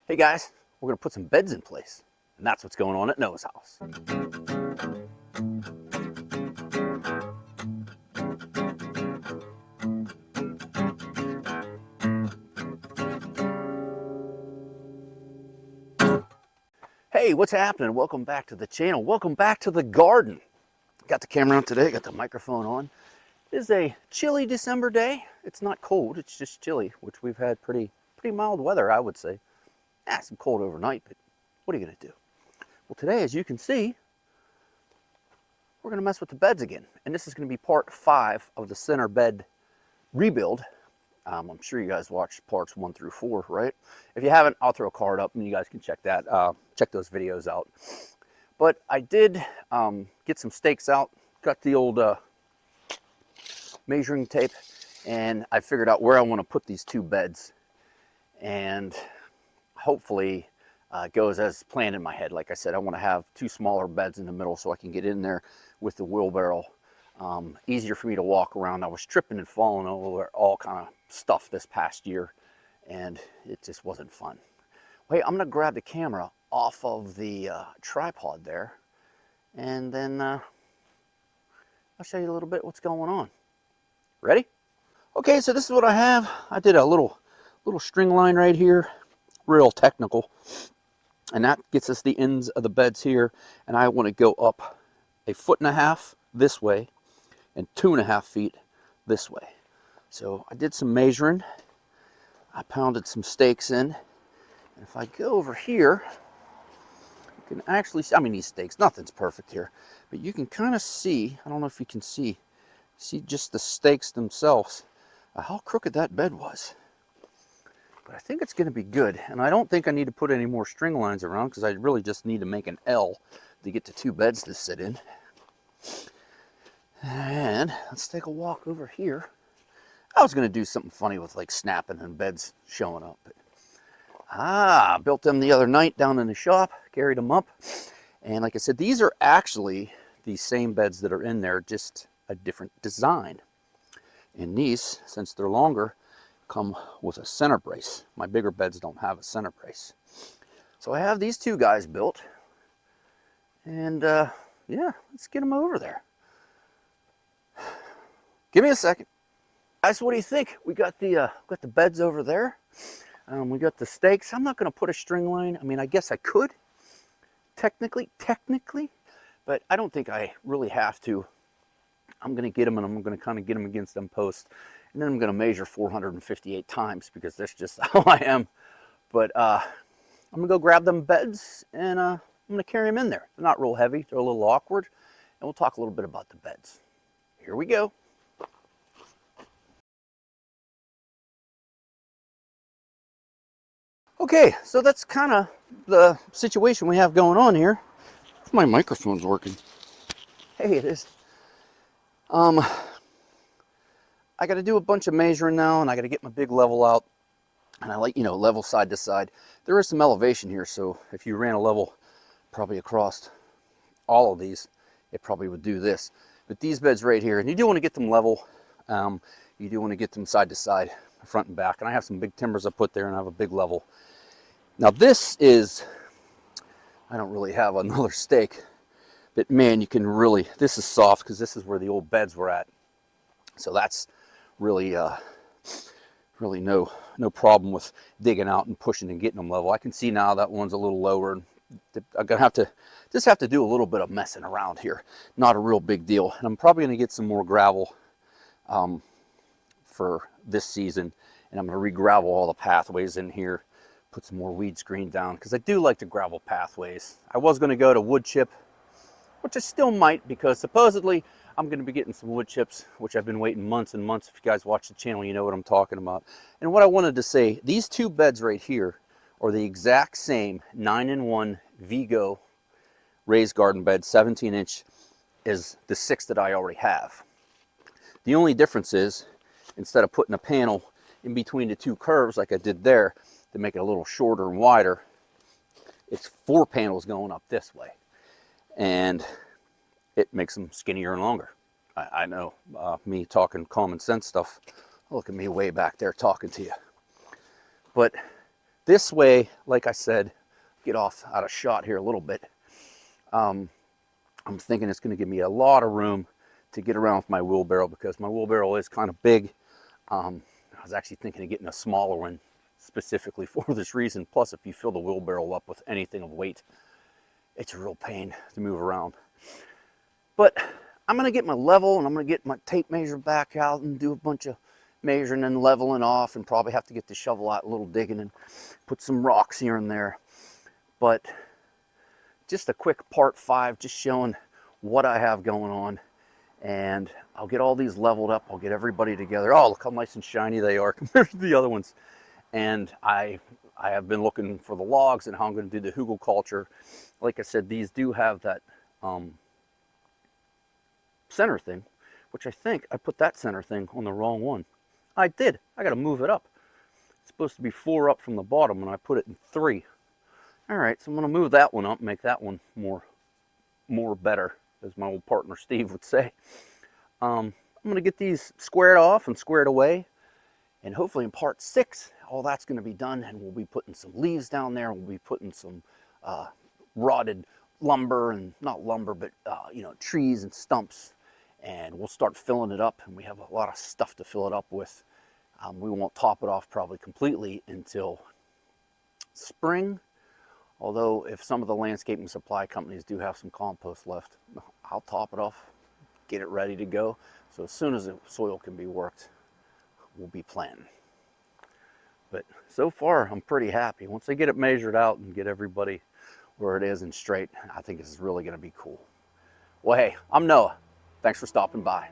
Hey guys, we're going to put some beds in place, and that's what's going on at Noah's house. Hey, what's happening? Welcome back to the channel. Welcome back to the garden. Got the camera on today, got the microphone on. It is a chilly December day. It's not cold, it's just chilly, which we've had pretty mild weather, I would say. Some cold overnight, but what are you going to do? Well, today, as you can see, we're going to mess with the beds again. And this is going to be part 5 of the center bed rebuild. I'm sure you guys watched parts 1 through 4, right? If you haven't, I'll throw a card up and you guys can check that, check those videos out. But I did get some stakes out, got the old measuring tape, and I figured out where I want to put these 2 beds. And hopefully it goes as planned in my head. Like I said, I want to have 2 smaller beds in the middle so I can get in there with the wheelbarrow. Easier for me to walk around. I was tripping and falling over all kind of stuff this past year, and it just wasn't fun. Wait, I'm going to grab the camera off of the tripod there, and then I'll show you a little bit what's going on. Ready? Okay, so this is what I have. I did a little string line right here, real technical, and that gets us the ends of the beds here, and I want to go up 1.5 feet this way and 2.5 feet this way. So I did some measuring. I pounded some stakes in, and if I go over here, you can actually see, I mean, these stakes, nothing's perfect here, but you can kind of see, I don't know if you can see just the stakes themselves, how crooked that bed was. But I think it's going to be good, and I don't think I need to put any more string lines around because I really just need to make an L to get the 2 beds to sit in. And let's take a walk over here. I was going to do something funny with like snapping and beds showing up. But, built them the other night down in the shop, carried them up. And like I said, these are actually the same beds that are in there, just a different design. And these, since they're longer, come with a center brace. My bigger beds don't have a center brace. So I have these 2 guys built. And yeah, let's get them over there. Give me a second. Guys, what do you think? We got the beds over there. We got the stakes. I'm not going to put a string line. I mean, I guess I could, technically, but I don't think I really have to. I'm going to get them, and I'm going to kind of get them against them posts, and then I'm going to measure 458 times because that's just how I am. But I'm going to go grab them beds, and I'm going to carry them in there. They're not real heavy. They're a little awkward, and we'll talk a little bit about the beds. Here we go. Okay, so that's kind of the situation we have going on here. If my microphone's working. Hey, it is. I got to do a bunch of measuring now, and I got to get my big level out. And I like, level side to side. There is some elevation here, so if you ran a level probably across all of these, it probably would do this. But these beds right here, and you do want to get them level. You do want to get them side to side, front and back. And I have some big timbers I put there, and I have a big level. Now this is, I don't really have another stake, but man, you can really, this is soft because this is where the old beds were at. So that's really, really no problem with digging out and pushing and getting them level. I can see now that one's a little lower. I'm gonna have to do a little bit of messing around here. Not a real big deal. And I'm probably gonna get some more gravel for this season, and I'm gonna re-gravel all the pathways in here. Put some more weed screen down because I do like to gravel pathways. I was going to go to wood chip, which I still might because supposedly I'm going to be getting some wood chips, which I've been waiting months and months. If you guys watch the channel, you know what I'm talking about. And what I wanted to say, these 2 beds right here are the exact same 9-in-1 Vego raised garden bed, 17-inch, as the 6 that I already have. The only difference is, instead of putting a panel in between the 2 curves like I did there, to make it a little shorter and wider, it's 4 panels going up this way, and it makes them skinnier and longer. I know, me talking common sense stuff, look at me way back there talking to you. But This way, like I said, get off out of shot here a little bit. I'm thinking it's going to give me a lot of room to get around with my wheelbarrow, because my wheelbarrow is kind of big. I was actually thinking of getting a smaller one specifically for this reason. Plus, if you fill the wheelbarrow up with anything of weight, it's a real pain to move around. But I'm going to get my level, and I'm going to get my tape measure back out and do a bunch of measuring and leveling off, and probably have to get the shovel out, a little digging, and put some rocks here and there. But just a quick part 5, just showing what I have going on. And I'll get all these leveled up. I'll get everybody together. Oh, look how nice and shiny they are compared to the other ones. And I have been looking for the logs and how I'm going to do the hugelkultur. Like I said, these do have that center thing, which I think I put that center thing on the wrong one. I did. I got to move it up. It's supposed to be 4 up from the bottom, and I put it in 3. All right, so I'm going to move that one up, make that one more better, as my old partner Steve would say. I'm going to get these squared off and squared away, and hopefully in part 6 all that's going to be done, and we'll be putting some leaves down there. We'll be putting some rotted lumber, and not lumber, but you know, trees and stumps, and we'll start filling it up. And we have a lot of stuff to fill it up with. We won't top it off probably completely until spring. Although, if some of the landscaping supply companies do have some compost left, I'll top it off, get it ready to go. So as soon as the soil can be worked, we'll be planting. But so far, I'm pretty happy. Once I get it measured out and get everybody where it is and straight, I think this is really going to be cool. Well, hey, I'm Noah. Thanks for stopping by.